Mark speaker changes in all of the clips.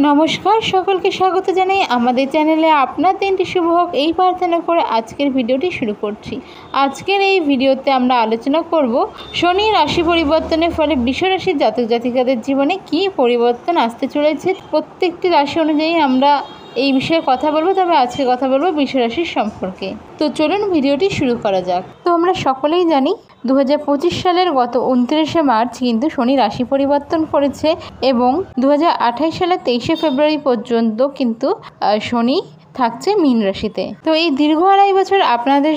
Speaker 1: নমস্কার, সকলকে স্বাগত জানাই আমাদের চ্যানেলে। আপনার দিনটি শুভ হোক এই প্রার্থনা করে আজকের ভিডিওটি শুরু করছি। আজকের এই ভিডিওতে আমরা আলোচনা করব শনি রাশি পরিবর্তনের ফলে বৃষ রাশির জাতক জাতিকাদের জীবনে কী পরিবর্তন আসতে চলেছে। প্রত্যেকটি রাশি অনুযায়ী আমরা এই বিষয়ে কথা বলবো, তবে আজকে কথা বলবো বৃষ রাশির সম্পর্কে। তো চলুন ভিডিওটি শুরু করা যাক। তো আমরা সকলেই জানি 2025 সালের গত 29শে মার্চ কিন্তু শনি রাশি পরিবর্তন করেছে এবং 2028 সালের 23শে ফেব্রুয়ারি পর্যন্ত কিন্তু শনি থাকছে মীন রাশিতে। তো এই দীর্ঘ 2.5 বছর আপনাদের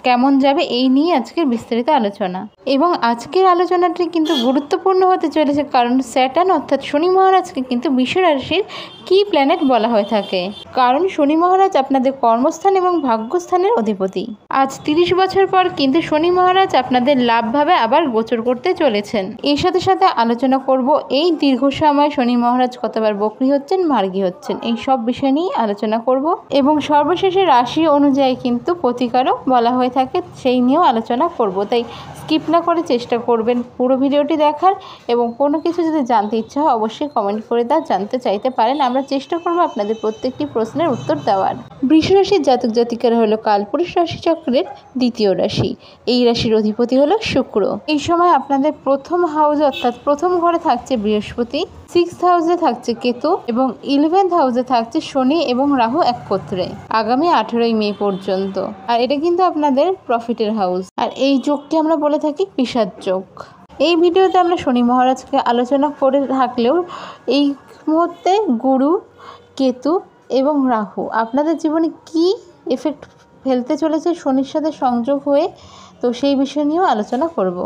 Speaker 1: কেমন যাবে এই নিয়ে আজকের বিস্তারিত আলোচনা। এবং আজকের আলোচনাটি কিন্তু গুরুত্বপূর্ণ হতে চলেছে, কারণ স্যাটার্ন অর্থাৎ শনি মহারাজকে কিন্তু বৃষ রাশির কি প্ল্যানেট বলা হয়ে থাকে। কারণ শনি মহারাজ আপনাদের কর্মস্থান এবং ভাগ্যস্থানের অধিপতি। আজ 30 বছর পর কিন্তু শনি মহারাজ আপনাদের লাভভাবে আবার গোচর করতে চলেছেন। এর সাথে সাথে আলোচনা করব এই দীর্ঘ সময় শনি মহারাজ কতবার বক্রী হচ্ছেন, মার্গী হচ্ছেন, এই সব বিষয় নিয়ে আলোচনা করব। এবং সর্বশেষে রাশি অনুযায়ী কিন্তু প্রতিকারও বলা হয়ে থাকে, সেই নিয়েও আলোচনা করব। তাই স্কিপ না করে চেষ্টা করবেন পুরো ভিডিওটি দেখার। এবং কোনো কিছু যদি জানতে ইচ্ছা হয় অবশ্যই কমেন্ট করে জানতে চাইতে পারেন। আমরা চেষ্টা করব আপনাদের প্রত্যেকটি প্রশ্নের উত্তর দেওয়ার। বৃষ রাশির জাতক জাতিকারা হলো কালপুরুষ রাশিচক্রের দ্বিতীয় রাশি। এই রাশির অধিপতি হলো শুক্র। এই সময় আপনাদের প্রথম হাউস অর্থাৎ প্রথম ঘরে থাকছে বৃহস্পতি, 6th হাউসে থাকছে কেতু এবং 11th হাউসে থাকছে শনি এবং রাহু একত্রে আগামী 18ই মে পর্যন্ত। আর এটা কিন্তু আপনাদের প্রফিটের হাউস। আর এই যোগকে আমরা বলে থাকি পিশাচ যোগ। এই ভিডিওতে আমরা শনি মহারাজকে আলোচনা করে থাকলেও এই মুহূর্তে গুরু, কেতু এবং রাহু আপনাদের জীবনে কি এফেক্ট ফেলতে চলেছে শনির সাথে সংযোগ হয়ে, তো সেই বিষয় নিয়েও আলোচনা করব।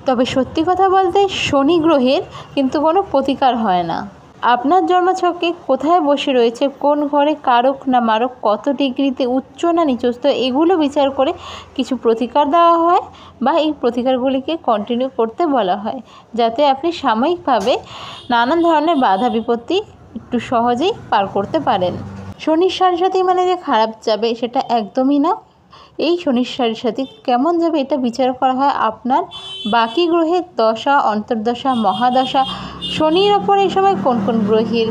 Speaker 1: তবে সত্যি কথা বলতে শনি গ্রহের কিন্তু কোনো প্রতিকার হয় না। আপনার জন্মছকে কোথায় বসে রয়েছে, কোন ঘরে কারক না মারক, কত ডিগ্রিতে উচ্চ না নিচস্থ, এগুলো বিচার করে কিছু প্রতিকার দেওয়া হয় বা এই প্রতিকারগুলিকে কন্টিনিউ করতে বলা হয়, যাতে আপনি সাময়িকভাবে নানান ধরনের বাধা বিপত্তি একটু সহজেই পার করতে পারেন। শনির সাড়ে মানে যে খারাপ যাবে সেটা একদমই না। এই শনির সাথে কেমন যাবে এটা বিচার করা হয় আপনার বাকি গ্রহের দশা, অন্তর্দশা, মহাদশা, শনির ওপর এই সময় কোন কোন গ্রহের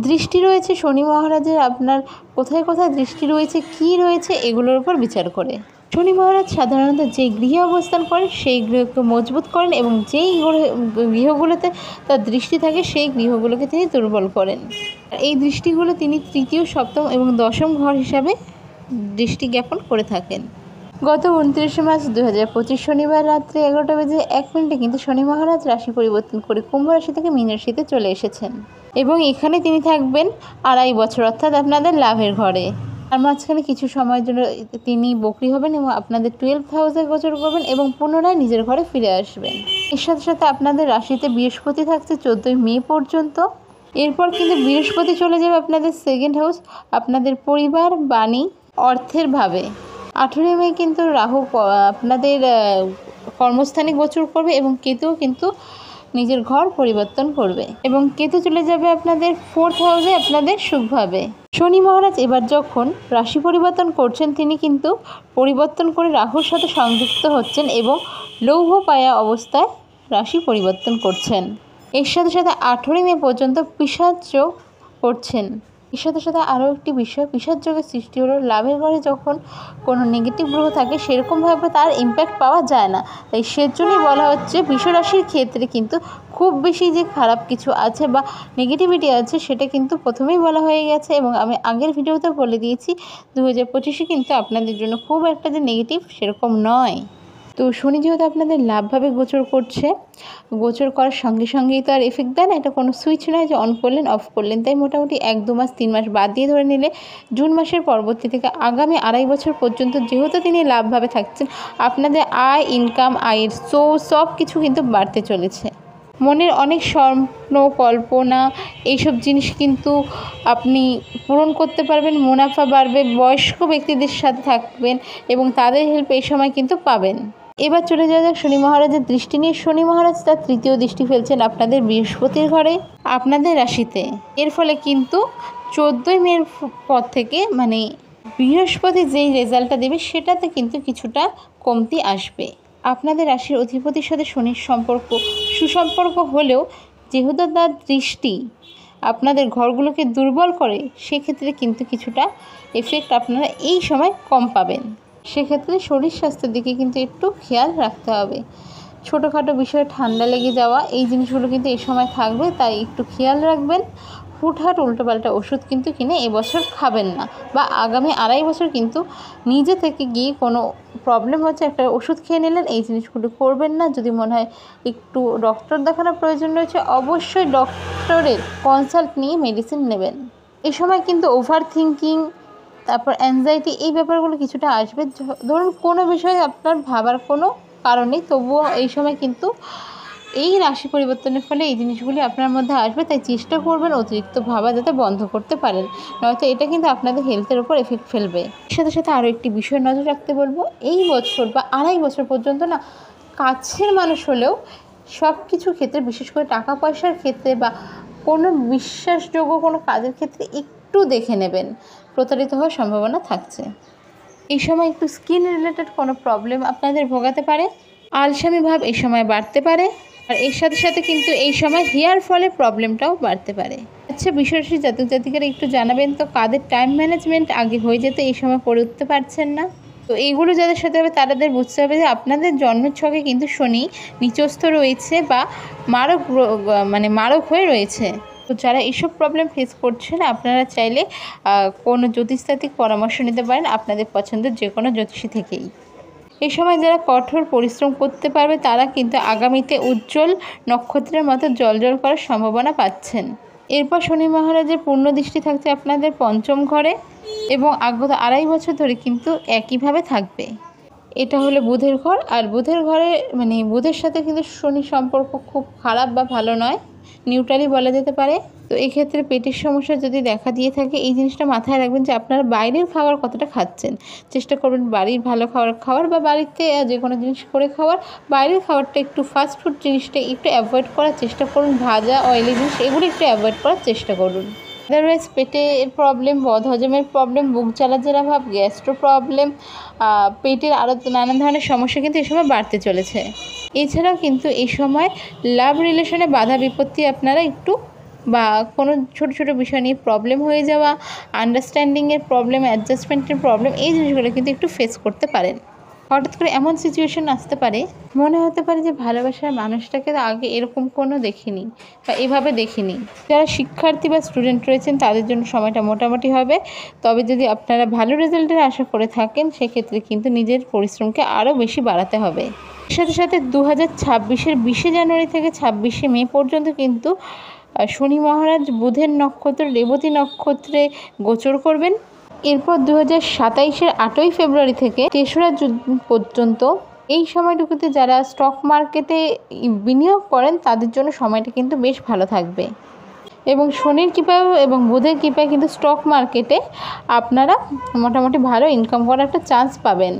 Speaker 1: দৃষ্টি রয়েছে, শনি মহারাজের আপনার কোথায় কোথায় দৃষ্টি রয়েছে, কি রয়েছে, এগুলোর উপর বিচার করে। শনি মহারাজ সাধারণত যে গৃহে অবস্থান করেন সেই গৃহকে মজবুত করেন এবং যেই গৃহগুলোতে তার দৃষ্টি থাকে সেই গৃহগুলোকে তিনি দুর্বল করেন। এই দৃষ্টিগুলো তিনি তৃতীয়, সপ্তম এবং দশম ঘর হিসাবে দৃষ্টি জ্ঞাপন করে থাকেন। গত 29শে মার্চ 2025 শনিবার রাত্রে 11:01 কিন্তু শনি মহারাজ রাশি পরিবর্তন করে কুম্ভ রাশি থেকে মীন রাশিতে চলে এসেছেন এবং এখানে তিনি থাকবেন 2.5 বছর, অর্থাৎ আপনাদের লাভের ঘরে। আর মাঝখানে কিছু সময়ের জন্য তিনি বক্রী হবেন এবং আপনাদের 12th হাউসে গোচর করবেন এবং পুনরায় নিজের ঘরে ফিরে আসবেন। এর সাথে সাথে আপনাদের রাশিতে বৃহস্পতি থাকছে 14ই মে পর্যন্ত। এরপর কিন্তু বৃহস্পতি চলে যাবে আপনাদের 2nd হাউস, আপনাদের পরিবার, বাণী, অর্থের ভাবে। 18ই মে কিন্তু রাহু আপনাদের কর্মস্থানে গোচর করবে এবং কেতুও কিন্তু নিজের ঘর পরিবর্তন করবে এবং কেতু চলে যাবে আপনাদের 4th হাউসে আপনাদের সুখভাবে। শনি মহারাজ এবার যখন রাশি পরিবর্তন করছেন তিনি কিন্তু পরিবর্তন করে রাহুর সাথে সংযুক্ত হচ্ছেন এবং লৌহ পায়া অবস্থায় রাশি পরিবর্তন করছেন। এর সাথে সাথে 18ই মে পর্যন্ত পিশাচ যোগ করছেন। এর সাথে সাথে আরও একটি বিষয়, পিশাচ যোগের সৃষ্টি হলো লাভের ঘরে যখন কোনো নেগেটিভ গ্রহ থাকে সেরকমভাবে তার ইম্প্যাক্ট পাওয়া যায় না। তাই সেজন্যই বলা হচ্ছে বৃষ রাশির ক্ষেত্রে কিন্তু খুব বেশি যে খারাপ কিছু আছে বা নেগেটিভিটি আছে সেটা কিন্তু প্রথমেই বলা হয়ে গেছে এবং আমি আগের ভিডিওতে বলে দিয়েছি 2025 কিন্তু আপনাদের জন্য খুব একটা যে নেগেটিভ সেরকম নয়। তো শনি যেহেতু আপনাদের লাভভাবে গোচর করছে, গোচর করার সঙ্গে সঙ্গেই তো আর এফেক্ট দেয় না, এটা কোনো সুইচ নয় যে অন করলেন অফ করলেন। তাই মোটামুটি 1-2 মাস 3 মাস বাদ দিয়ে ধরে নিলে জুন মাসের পরবর্তী থেকে আগামী 2.5 বছর পর্যন্ত যেহেতু তিনি লাভভাবে থাকছেন আপনাদের আয়, ইনকাম, আয়ের সোর্স সব কিছু কিন্তু বাড়তে চলেছে। মনের অনেক স্বপ্ন, কল্পনা, এইসব জিনিস কিন্তু আপনি পূরণ করতে পারবেন, মুনাফা বাড়বে, বয়স্ক ব্যক্তিদের সাথে থাকবেন এবং তাদের হেল্প এই সময় কিন্তু পাবেন। এবার চলে যাওয়া যাক শনি মহারাজের দৃষ্টি নিয়ে। শনি মহারাজ তার 3য় দৃষ্টি ফেলছেন আপনাদের বৃহস্পতির ঘরে, আপনাদের রাশিতে। এর ফলে কিন্তু 14ই মের পর থেকে মানে বৃহস্পতি যেই রেজাল্টটা দেবে সেটাতে কিন্তু কিছুটা কমতি আসবে। আপনাদের রাশির অধিপতির সাথে শনির সম্পর্ক সুসম্পর্ক হলেও যেহেতু তার দৃষ্টি আপনাদের ঘরগুলোকে দুর্বল করে, সেক্ষেত্রে কিন্তু কিছুটা এফেক্ট আপনারা এই সময় কম পাবেন। সেক্ষেত্রে শরীর স্বাস্থ্যের দিকে কিন্তু একটু খেয়াল রাখতে হবে। ছোটোখাটো বিষয়ে ঠান্ডা লেগে যাওয়া এই জিনিসগুলো কিন্তু এই সময় থাকবে, তাই একটু খেয়াল রাখবেন। হুটহাট উল্টোপাল্টা ওষুধ কিন্তু কিনে এবছর খাবেন না, বা আগামী 2.5 বছর কিন্তু নিজে থেকে গিয়ে কোনো প্রবলেম হচ্ছে একটা ওষুধ খেয়ে নিলেন, এই জিনিসগুলো করবেন না। যদি মনে হয় একটু ডক্টর দেখানোর প্রয়োজন রয়েছে, অবশ্যই ডক্টরের কনসাল্ট নিয়ে মেডিসিন নেবেন। এই সময় কিন্তু ওভার থিঙ্কিং, তারপর অ্যাংজাইটি, এই ব্যাপারগুলো কিছুটা আসবে। ধরুন কোনো বিষয়ে আপনার ভাবার কোনো কারণ নেই, তবুও এই সময় কিন্তু এই রাশি পরিবর্তনের ফলে এই জিনিসগুলি আপনার মধ্যে আসবে। তাই চেষ্টা করবেন অতিরিক্ত ভাবা যাতে বন্ধ করতে পারেন, নয়তো এটা কিন্তু আপনাদের হেলথের উপর এফেক্ট ফেলবে। এর সাথে সাথে আরও একটি বিষয় নজর রাখতে বলবো, এই বছর বা 2.5 বছর পর্যন্ত না, কাছের মানুষ হলেও সব কিছুর ক্ষেত্রে, বিশেষ করে টাকা পয়সার ক্ষেত্রে বা কোনো বিশ্বাসযোগ্য কোনো কাজের ক্ষেত্রে একটু দেখে নেবেন, প্রতারিত হওয়ার সম্ভাবনা থাকছে। এই সময় একটু স্কিন রিলেটেড কোনো প্রবলেম আপনাদের ভোগাতে পারে, আলসামি ভাব এই সময় বাড়তে পারে, আর এর সাথে সাথে কিন্তু এই সময় হেয়ার ফলের প্রবলেমটাও বাড়তে পারে। আচ্ছা, বিশ্বরাশি জাতক জাতিকারা একটু জানাবেন তো, কাদের টাইম ম্যানেজমেন্ট আগে হয়ে যেত এই সময় করে উঠতে পারছেন না? তো এইগুলো যাদের সাথে হবে তাদের বুঝতে হবে যে আপনাদের জন্মের ছকে কিন্তু শনি নিচস্থ রয়েছে বা মারক হয়ে রয়েছে। তো যারা এইসব প্রবলেম ফেস করছেন, আপনারা চাইলে কোনো জ্যোতিষতাত্ত্বিক পরামর্শ নিতে পারেন আপনাদের পছন্দের যে কোনো জ্যোতিষী থেকেই। এই সময় যারা কঠোর পরিশ্রম করতে পারবে তারা কিন্তু আগামীতে উজ্জ্বল নক্ষত্রের মতো জ্বলজ্বল করার সম্ভাবনা পাচ্ছেন। এরপর শনি মহারাজের পূর্ণ দৃষ্টি থাকছে আপনাদের পঞ্চম ঘরে, এবং আগত 2.5 বছর ধরে কিন্তু একইভাবে থাকবে। এটা হলো বুধের ঘর, আর বুধের ঘরে বুধের সাথে কিন্তু শনির সম্পর্ক খুব খারাপ বা ভালো নয়, নিউট্রালি বলা যেতে পারে। তো এক্ষেত্রে পেটের সমস্যা যদি দেখা দিয়ে থাকে, এই জিনিসটা মাথায় রাখবেন যে আপনারা বাইরের খাবার কতটা খাচ্ছেন। চেষ্টা করবেন বাড়ির ভালো খাবার বা বাড়িতে যে কোনো জিনিস করে খাওয়ার। বাইরের খাবারটা একটু ফাস্টফুড জিনিসটা একটু অ্যাভয়েড করার চেষ্টা করুন, ভাজা অয়েলি জিনিস এগুলো একটু অ্যাভয়েড করার চেষ্টা করুন। আদারওয়াইজ পেটের প্রবলেম, বদহজমের প্রবলেম, বুক জ্বালা ভাব, গ্যাস্ট্রো প্রবলেম, পেটের আরও নানান ধরনের সমস্যা কিন্তু এই সময় বাড়তে চলেছে। এছাড়াও কিন্তু এই সময় লাভ রিলেশনে বাধা বিপত্তি আপনারা একটু, বা কোনো ছোটো ছোটো বিষয় নিয়ে প্রবলেম হয়ে যাওয়া, আন্ডারস্ট্যান্ডিংয়ের প্রবলেম, অ্যাডজাস্টমেন্টের প্রবলেম, এই জিনিসগুলো কিন্তু একটু ফেস করতে পারেন। হঠাৎ করে এমন সিচুয়েশন আসতে পারে, মনে হতে পারে যে ভালোবাসার মানুষটাকে আগে এরকম কোনো দেখিনি বা এভাবে দেখিনি। যারা শিক্ষার্থী বা স্টুডেন্ট রয়েছেন তাদের জন্য সময়টা মোটামুটি হবে, তবে যদি আপনারা ভালো রেজাল্টের আশা করে থাকেন সেক্ষেত্রে কিন্তু নিজের পরিশ্রমকে আরও বেশি বাড়াতে হবে। এর সাথে সাথে 2026-এর 20 জানুয়ারি থেকে 26 মে পর্যন্ত কিন্তু শনি মহারাজ বুধের নক্ষত্র রেবতী নক্ষত্রে গোচর করবেন। এরপর 2027-এর 8ই ফেব্রুয়ারি থেকে 3রা জুন পর্যন্ত এই সময়টুকুতে যারা স্টক মার্কেটে বিনিয়োগ করেন তাদের জন্য সময়টা কিন্তু বেশ ভালো থাকবে, এবং শনির কৃপায় এবং বুধের কৃপায় কিন্তু স্টক মার্কেটে আপনারা মোটামুটি ভালো ইনকাম করার একটা চান্স পাবেন।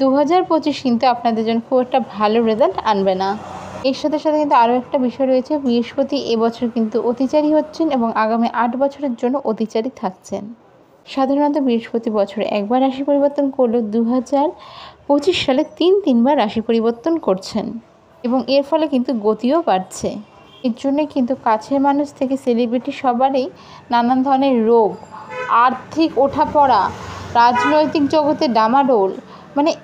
Speaker 1: 2025 কিন্তু আপনাদের জন্য খুব একটা ভালো রেজাল্ট আনবে না। এর সাথে সাথে কিন্তু আরও একটা বিষয় রয়েছে, বৃহস্পতি এবছর কিন্তু অতিচারী হচ্ছেন এবং আগামী 8 বছরের জন্য অতিচারী থাকছেন। সাধারণত বৃহস্পতি বছরে একবার রাশি পরিবর্তন করলেও 2025 সালে 3বার রাশি পরিবর্তন করছেন, এবং এর ফলে কিন্তু গতিও বাড়ছে। এর জন্য কিন্তু কাছের মানুষ থেকে সেলিব্রিটি সবারই নানান ধরনের রোগ, আর্থিক ওঠাপড়া, রাজনৈতিক জগতে ডামাডোল,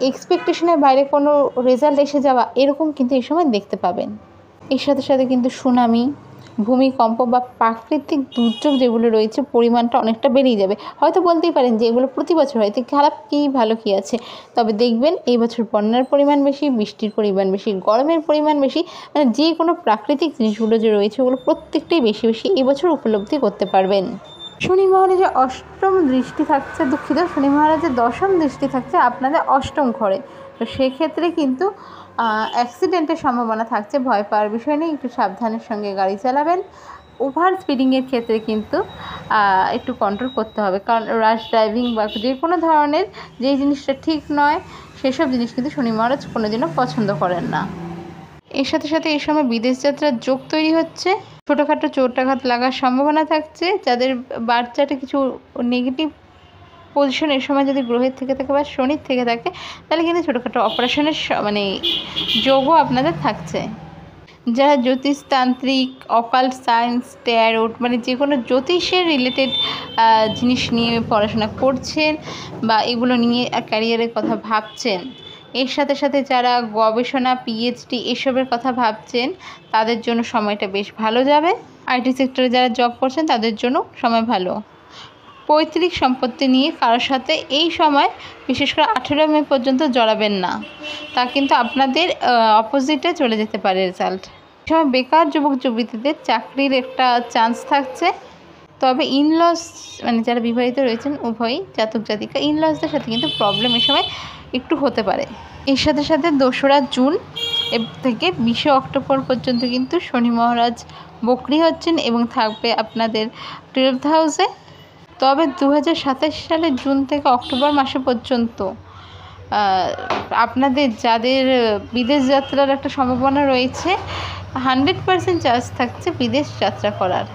Speaker 1: এক্সপেকটেশনের বাইরে কোনো রেজাল্ট এসে যাওয়া, এরকম কিন্তু এই সময় দেখতে পাবেন। এর সাথে সাথে কিন্তু সুনামি, ভূমিকম্প বা প্রাকৃতিক দুর্যোগ যেগুলো রয়েছে পরিমাণটা অনেকটা বেড়েই যাবে। হয়তো বলতেই পারেন যে এগুলো প্রতি বছর হয়, তো খারাপ কী ভালো কী আছে, তবে দেখবেন এই বছর বন্যার পরিমাণ বেশি, বৃষ্টির পরিমাণ বেশি, গরমের পরিমাণ বেশি, যে কোনো প্রাকৃতিক জিনিসগুলো যে রয়েছে ওগুলো প্রত্যেকটাই বেশি বেশি এবছর উপলব্ধি করতে পারবেন। শনি মহারাজের অষ্টম দৃষ্টি থাকছে, শনি মহারাজের 10ম দৃষ্টি থাকছে আপনাদের 8ম ঘরে। তো সেক্ষেত্রে কিন্তু অ্যাক্সিডেন্টের সম্ভাবনা থাকছে, ভয় পাওয়ার বিষয় নেই, একটু সাবধানের সঙ্গে গাড়ি চালাবেন। ওভার স্পিডিংয়ের ক্ষেত্রে কিন্তু একটু কন্ট্রোল করতে হবে, কারণ রাশ ড্রাইভিং বা যে কোনো ধরনের যেই জিনিসটা ঠিক নয় সেসব জিনিস কিন্তু শনি মহারাজ কোনোদিনও পছন্দ করেন না। এর সাথে সাথে এই সময় বিদেশ যাত্রার যোগ তৈরি হচ্ছে, ছোটোখাটো চোটাঘাত লাগার সম্ভাবনা থাকছে। যাদের বার্থ চার্টে কিছু নেগেটিভ পজিশন এর সময় যদি গ্রহের থেকে থাকে বা শনির থেকে থাকে, তাহলে কিন্তু ছোটোখাটো অপারেশনের যোগও আপনাদের থাকছে। যারা জ্যোতিষতান্ত্রিক, অকাল্ট সায়েন্স, ট্যারোট মানে যে কোনো জ্যোতিষের রিলেটেড জিনিস নিয়ে পড়াশোনা করছেন বা এগুলো নিয়ে ক্যারিয়ারের কথা ভাবছেন, এর সাথে সাথে যারা গবেষণা, পিএইচডি এসবের কথা ভাবছেন, তাদের জন্য সময়টা বেশ ভালো যাবে। আইটি সেক্টরে যারা জব করছেন তাদের জন্য সময় ভালো। পৈতৃক সম্পত্তি নিয়ে কারোর সাথে এই সময় বিশেষ করে 18 মে পর্যন্ত জড়াবেন না, তা কিন্তু আপনাদের অপোজিটে চলে যেতে পারে রেজাল্ট। এই সময় বেকার যুবক যুবতীদের চাকরির একটা চান্স থাকছে, তবে ইনলস মানে যারা বিবাহিত রয়েছেন উভয়ই জাতক জাতিকা, ইনলসদের সাথে কিন্তু প্রবলেম এই সময় একটু হতে পারে। এর সাথে সাথে 2রা জুন থেকে 20শে অক্টোবর পর্যন্ত কিন্তু শনি মহারাজ বকরি হচ্ছেন এবং থাকবে আপনাদের 12th হাউসে। তবে 2027 সালের জুন থেকে অক্টোবর মাসে পর্যন্ত আপনাদের যাদের বিদেশ যাত্রার একটা সম্ভাবনা রয়েছে, 100% চান্স থাকছে বিদেশ যাত্রা করার।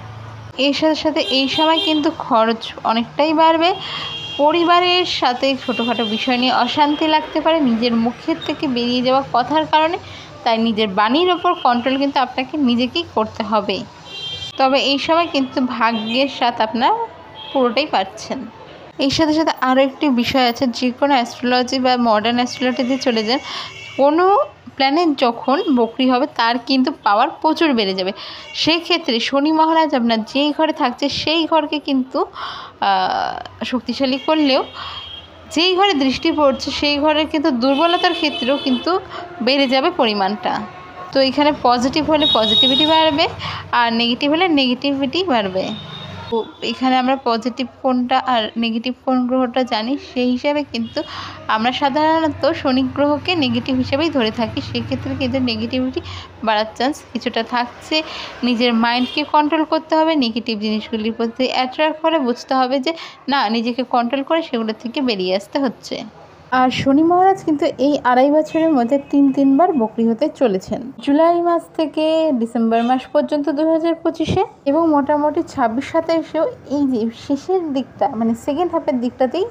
Speaker 1: এর সাথে সাথে এই সময় কিন্তু খরচ অনেকটাই বাড়বে। পরিবারের সাথে ছোটোখাটো বিষয় নিয়ে অশান্তি লাগতে পারে নিজের মুখের থেকে বেরিয়ে যাওয়া কথার কারণে, তাই নিজের বাণীর ওপর কন্ট্রোল কিন্তু আপনাকে নিজেকেই করতে হবে। তবে এই সময় কিন্তু ভাগ্যের সাথে আপনার পুরোটাই পাচ্ছেন। এর সাথে সাথে আরও একটি বিষয় আছে, যে কোনো অ্যাস্ট্রোলজি বা মডার্ন অ্যাস্ট্রোলজিতে চলে যান, কোনো প্ল্যানেট যখন বকরি হবে তার কিন্তু পাওয়ার প্রচুর বেড়ে যাবে। সেক্ষেত্রে শনি মহারাজ আপনার যেই ঘরে থাকছে সেই ঘরকে কিন্তু শক্তিশালী করলেও যেই ঘরে দৃষ্টি পড়ছে সেই ঘরের কিন্তু দুর্বলতার ক্ষেত্রেও কিন্তু বেড়ে যাবে পরিমাণটা। তো এখানে পজিটিভ হলে পজিটিভিটি বাড়বে আর নেগেটিভ হলে নেগেটিভিটি বাড়বে। তো এখানে আমরা পজিটিভ কোনটা আর নেগেটিভ কোন গ্রহটা জানি, সেই হিসাবে কিন্তু আমরা সাধারণত শনি গ্রহকে নেগেটিভ হিসেবেই ধরে থাকি। সেক্ষেত্রে কিন্তু নেগেটিভিটি বাড়ার চান্স কিছুটা থাকছে। নিজের মাইন্ডকে কন্ট্রোল করতে হবে, নেগেটিভ জিনিসগুলির প্রতি অ্যাট্রাক্ট করে বুঝতে হবে যে না, নিজেকে কন্ট্রোল করে সেগুলো থেকে বেরিয়ে আসতে হচ্ছে। আর শনি মহারাজ কিন্তু এই 2.5 বছরের মধ্যে 3বার বকরি হতে চলেছেন, জুলাই মাস থেকে ডিসেম্বর মাস পর্যন্ত 2025-এ, এবং মোটামুটি 26-27-এও এই যে শেষের দিকটা মানে সেকেন্ড হাফের দিকটাতেই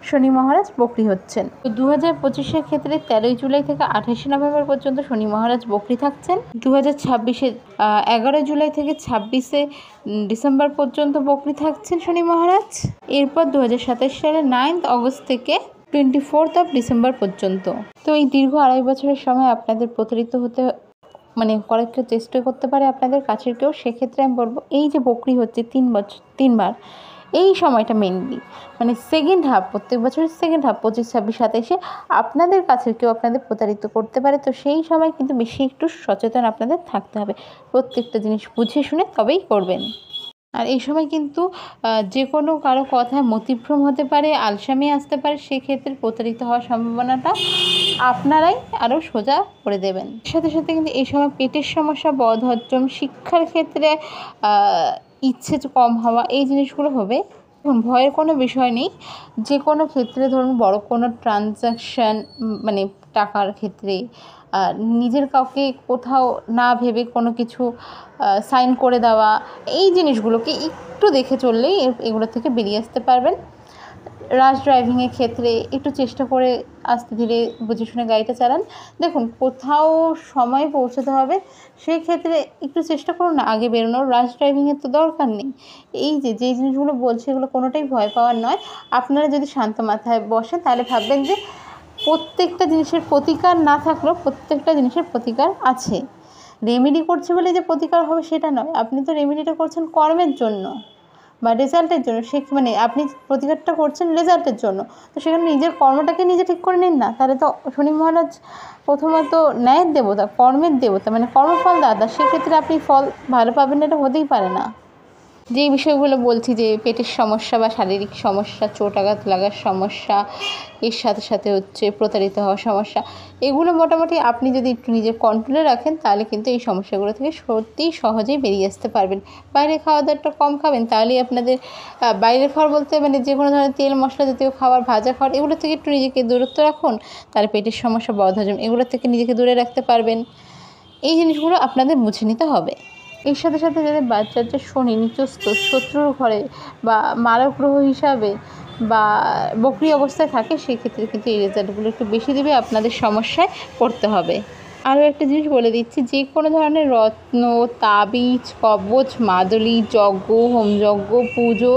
Speaker 1: শনি মহারাজ বকরি হচ্ছেন। তো 2025-এর ক্ষেত্রে 13 জুলাই থেকে 28 নভেম্বর পর্যন্ত শনি মহারাজ বকরি থাকছেন। 2026-এ 11 জুলাই থেকে 26 ডিসেম্বর পর্যন্ত বকরি থাকছেন শনি মহারাজ। এরপর 2027 সালের 9 অগস্ট থেকে 24 ডিসেম্বর পর্যন্ত। তো এই দীর্ঘ 2.5 বছরের সময় আপনাদের প্রতারিত হতে মানে করার চেষ্টা করতে পারে আপনাদের কাছের কেউ। সেক্ষেত্রে আমি বলবো এই যে বকরি হচ্ছে 3বার, এই সময়টা মেনলি মানে সেকেন্ড হাফ, প্রত্যেক বছরের সেকেন্ড হাফ 25, 26, 27-এ আপনাদের কাছের কেউ আপনাদের প্রতারিত করতে পারে। তো সেই সময় কিন্তু বেশি একটু সচেতন আপনাদের থাকতে হবে, প্রত্যেকটা জিনিস বুঝে শুনে তবেই করবেন। আর এই সময় কিন্তু যে কোনো কারো কথায় মতিভ্রম হতে পারে, আলসামি আসতে পারে, সেক্ষেত্রে প্রতারিত হওয়ার সম্ভাবনাটা আপনারাই আরও সোজা করে দেবেন। সাথে সাথে কিন্তু এই সময় পেটের সমস্যা, বদহজম, শিক্ষার ক্ষেত্রে ইচ্ছে কম হওয়া, এই জিনিসগুলো হবে। ভয়ের কোনো বিষয় নেই। যে কোনো ক্ষেত্রে ধরুন বড় কোনো ট্রানজ্যাকশান মানে টাকার ক্ষেত্রে নিজের কাউকে কোথাও না ভেবে কোনো কিছু সাইন করে দেওয়া, এই জিনিসগুলোকে একটু দেখে চললেই এগুলো থেকে বেরিয়ে আসতে পারবেন। রাশ ড্রাইভিংয়ের ক্ষেত্রে একটু চেষ্টা করে আস্তে ধীরে বুঝে শুনে গাড়িটা চালান। দেখুন কোথাও সময়ে পৌঁছতে হবে, সেই ক্ষেত্রে একটু চেষ্টা করুন না আগে বেরোনোর। রাশ ড্রাইভিংয়ের তো দরকার নেই। এই যে যেই জিনিসগুলো বলছে এগুলো কোনোটাই ভয় পাওয়ার নয়। আপনারা যদি শান্ত মাথায় বসেন তাহলে ভাববেন যে প্রত্যেকটা জিনিসের প্রতিকার না থাকলেও প্রত্যেকটা জিনিসের প্রতিকার আছে। রেমেডি করছে বলে যে প্রতিকার হবে সেটা নয়, আপনি তো রেমেডিটা করছেন কর্মের জন্য বা রেজাল্টের জন্য। সে মানে আপনি প্রতিকারটা করছেন রেজাল্টের জন্য, তো সেখানে নিজের কর্মটাকে নিজে ঠিক করে নিন না। তাহলে তো শনি মহারাজ প্রথমত ন্যায়ের দেবতা, কর্মের দেবতা মানে কর্মফল দাতা, সেক্ষেত্রে আপনি ফল ভালো পাবেন না, এটা হতেই পারে না। যেই বিষয়গুলো বলছি যে পেটের সমস্যা বা শারীরিক সমস্যা, চোট আঘাত লাগার সমস্যা, এর সাথে সাথে হচ্ছে প্রতারিত হওয়ার সমস্যা, এগুলো মোটামুটি আপনি যদি একটু নিজের কন্ট্রোলে রাখেন তাহলে কিন্তু এই সমস্যাগুলো থেকে সত্যিই সহজেই বেরিয়ে আসতে পারবেন। বাইরে খাওয়া দাওয়াটা কম খাবেন, তাহলেই আপনাদের বাইরের খাবার বলতে মানে যে কোনো ধরনের তেল মশলা জাতীয় খাবার, ভাজা খাবার, এগুলো থেকে একটু নিজেকে দূরত্ব রাখুন, তাহলে পেটের সমস্যা, বদহজম এগুলো থেকে নিজেকে দূরে রাখতে পারবেন। এই জিনিসগুলো আপনাদের বুঝে নিতে হবে। এর সাথে সাথে যদি বাচ্চার যে শনি নিচস্থ শত্রুর ঘরে বা মারক গ্রহ হিসাবে বা বকরি অবস্থায় থাকে, সেক্ষেত্রে কিন্তু এই রেজাল্টগুলো একটু বেশি দেবে, আপনাদের সমস্যায় পড়তে হবে। আরও একটা জিনিস বলে দিচ্ছি, যে কোনো ধরনের রত্ন, তাবিজ, কবচ, মাদুলি, যজ্ঞ, হোমযজ্ঞ, পুজো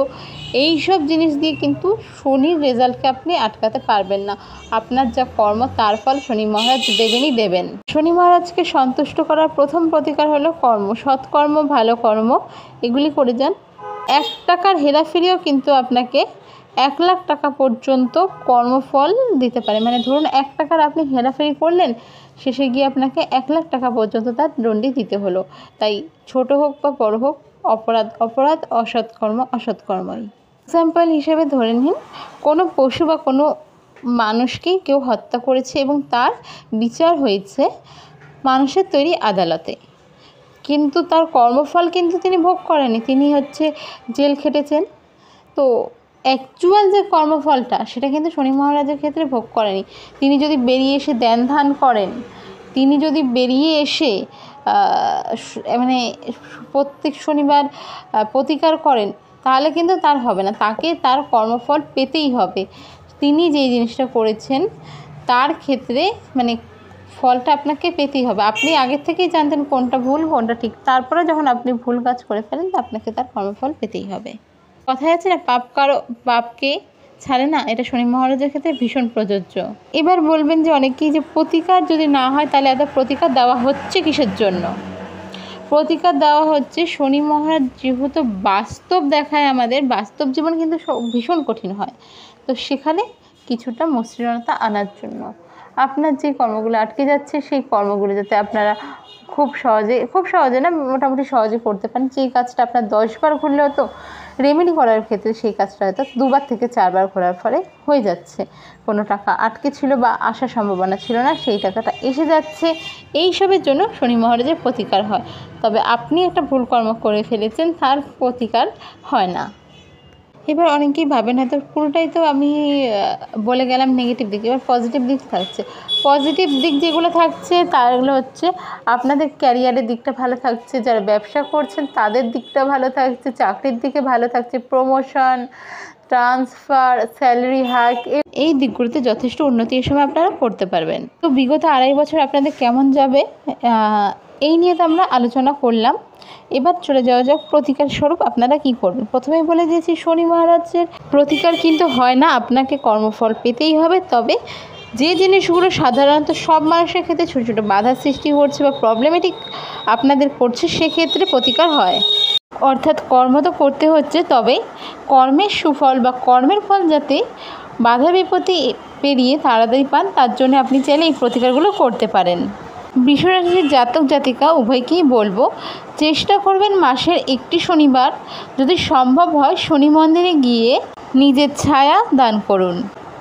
Speaker 1: এই সব জিনিস দিয়ে কিন্তু শনির রেজাল্টকে আপনি আটকাতে পারবেন না। আপনার যা কর্ম তার ফল শনি মহারাজ দেবেনই দেবেন। শনি মহারাজকে সন্তুষ্ট করার প্রথম প্রতিকার হলো কর্ম, সৎকর্ম, ভালো কর্ম এগুলি করে যান। 1 টাকার হেরাফেরিও কিন্তু আপনাকে 1 লাখ টাকা পর্যন্ত কর্মফল দিতে পারে। মানে ধরুন 1 টাকার আপনি হেরাফেরি করলেন, শেষে গিয়ে আপনাকে 1 লাখ টাকা পর্যন্ত তার দণ্ডি দিতে হলো। তাই ছোট হোক বা বড় হোক, অপরাধ অপরাধ, অসৎকর্ম অসৎকর্মই। এক্সাম্পল হিসেবে ধরে নিন, কোনো পশু বা কোনো মানুষকেই কেউ হত্যা করেছে এবং তার বিচার হয়েছে মানুষের তৈরি আদালতে, কিন্তু তার কর্মফল কিন্তু তিনি ভোগ করেনি, তিনি জেল খেটেছেন। তো অ্যাকচুয়াল যে কর্মফলটা সেটা কিন্তু শনি মহারাজের ক্ষেত্রে ভোগ করেনি। তিনি যদি বেরিয়ে এসে ধ্যান ধান করেন, তিনি যদি বেরিয়ে এসে মানে প্রত্যেক শনিবার প্রতিকার করেন, তাহলে কিন্তু তার হবে না, তাকে তার কর্মফল পেতেই হবে। তিনি যেই জিনিসটা করেছেন তার ক্ষেত্রে মানে ফলটা আপনাকে পেতেই হবে। আপনি আগের থেকেই জানতেন কোনটা ভুল কোনটা ঠিক, তারপরে যখন আপনি ভুল কাজ করে ফেলেন তো আপনাকে তার কর্মফল পেতেই হবে। কথায় আছে না, পাপকে ছাড়ে না, এটা শনি মহারাজের ক্ষেত্রে ভীষণ প্রযোজ্য। এবার বলবেন যে অনেকেই যে প্রতিকার যদি না হয় তাহলে এত প্রতিকার দেওয়া হচ্ছে কিসের জন্য? প্রতিকার দেওয়া হচ্ছে শনি মহারাজ যেহেতু বাস্তব দেখায়, আমাদের বাস্তব জীবন কিন্তু ভীষণ কঠিন হয়, তো সেখানে কিছুটা মসৃণতা আনার জন্য আপনার যে কর্মগুলো আটকে যাচ্ছে সেই কর্মগুলো যাতে আপনারা খুব সহজে না, মোটামুটি সহজে করতে পারেন। যেই কাজটা আপনার 10 বার ঘুরলে হতো, রেমেডি করার ক্ষেত্রে সেই কাজটা হয়তো 2 বার থেকে 4 বার ঘোরার ফলে হয়ে যাচ্ছে। কোনো টাকা আটকে ছিল বা আসার সম্ভাবনা ছিল না, সেই টাকাটা এসে যাচ্ছে। এইসবের জন্য শনি মহারাজের প্রতিকার হয়। তবে আপনি একটা ভুল কর্ম করে ফেলেছেন, তার প্রতিকার হয় না। এবার অনেকেই ভাবেন হয়তো পুরোটাই তো আমি বলে গেলাম নেগেটিভ দিক, এবার পজিটিভ দিক থাকছে। পজিটিভ দিক যেগুলো থাকছে তারগুলো আপনাদের ক্যারিয়ারের দিকটা ভালো থাকছে, যারা ব্যবসা করছেন তাদের দিকটা ভালো থাকছে, চাকরির দিকে ভালো থাকছে, প্রমোশন, ট্রান্সফার, স্যালারি হাইক, এই দিকগুলোতে যথেষ্ট উন্নতি এই সময় আপনারা করতে পারবেন। তো বিগত 2.5 বছর আপনাদের কেমন যাবে এই নিয়ে তো আমরা আলোচনা করলাম। এবার চলে যাওয়া যাক প্রতিকার স্বরূপ আপনারা কি করবেন। প্রথমেই বলে দিয়েছি শনি মহারাজের প্রতিকার কিন্তু হয় না, আপনাকে কর্মফল পেতেই হবে। তবে যে জিনিসগুলো সাধারণত সব মানুষের ক্ষেত্রে ছোটো ছোটো বাধার সৃষ্টি করছে বা প্রবলেমেটিক আপনাদের করছে, সেক্ষেত্রে প্রতিকার হয়। অর্থাৎ কর্ম তো করতে হচ্ছে, তবে কর্মের সুফল বা কর্মের ফল যাতে বাধা বিপত্তি পেরিয়ে তাড়াতাড়ি পান, তার জন্য আপনি চাইলে এই প্রতিকারগুলো করতে পারেন। বৃষ রাশির জাতক জাতিকা উভয়কেই বলবো, চেষ্টা করবেন মাসের একটি শনিবার যদি সম্ভব হয় শনি মন্দিরে গিয়ে নিজের ছায়া দান করুন।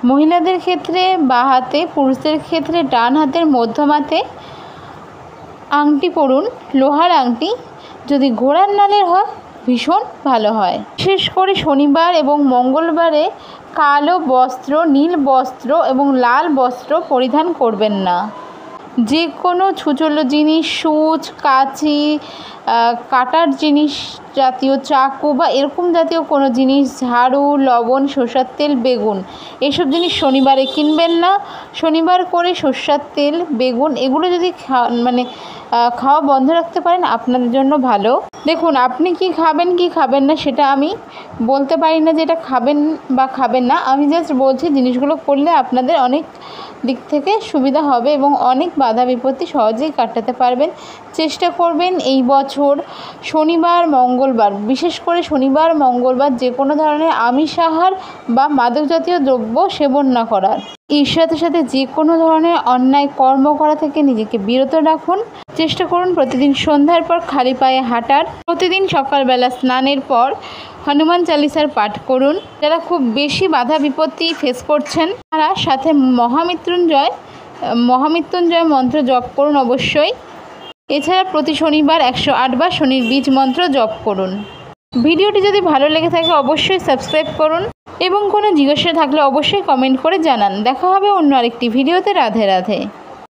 Speaker 1: মহিলাদের ক্ষেত্রে বাঁ হাতে, পুরুষদের ক্ষেত্রে ডান হাতের মধ্যম হাতে আংটি পরুন, লোহার আংটি, যদি ঘোড়ার নালের হয় ভীষণ ভালো হয়। বিশেষ করে শনিবার এবং মঙ্গলবারে কালো বস্ত্র, নীল বস্ত্র এবং লাল বস্ত্র পরিধান করবেন না। যে কোনো ছুচলো জিনিস, সুচ, কাঁচি, কাটার জিনিস জাতীয়, চাকু বা এরকম জাতীয় কোনো জিনিস, ঝাড়ু, লবণ, সরষের তেল, বেগুন, এসব জিনিস শনিবারে কিনবেন না। শনিবার করে সরষের তেল, বেগুন এগুলো যদি খাওয়া বন্ধ রাখতে পারেন আপনাদের জন্য ভালো। দেখুন, আপনি কি খাবেন কি খাবেন না সেটা আমি বলতে পারি না যে এটা খাবেন বা খাবেন না। আমি জাস্ট বলছি জিনিসগুলো করলে আপনাদের অনেক দিক থেকে সুবিধা হবে এবং অনেক বাধা বিপত্তি সহজেই কাটাতে পারবেন। চেষ্টা করবেন এই বছর শনিবার মঙ্গলবার, বিশেষ করে শনিবার মঙ্গলবার যে কোনো ধরনের আমিষ আহার বা মাদক জাতীয় দ্রব্য সেবন না করার। এর সাথে সাথে যে কোনো ধরনের অন্যায় কর্ম করা থেকে নিজেকে বিরত রাখুন। চেষ্টা করুন প্রতিদিন সন্ধ্যার পর খালি পায়ে হাঁটার। প্রতিদিন সকালবেলা স্নানের পর হনুমান চালিসার পাঠ করুন। যারা খুব বেশি বাধা বিপত্তি ফেস করছেন তারা সাথে মহামৃত্যুঞ্জয় মন্ত্র জপ করুন অবশ্যই। এছাড়া প্রতি শনিবার 108 বার শনির বীজ মন্ত্র জপ করুন। ভিডিওটি যদি ভালো লেগে থাকে অবশ্যই সাবস্ক্রাইব করুন এবং কোনো জিজ্ঞাসা থাকলে অবশ্যই কমেন্ট করে জানান। দেখা হবে অন্য আরেকটি ভিডিওতে। রাধে রাধে।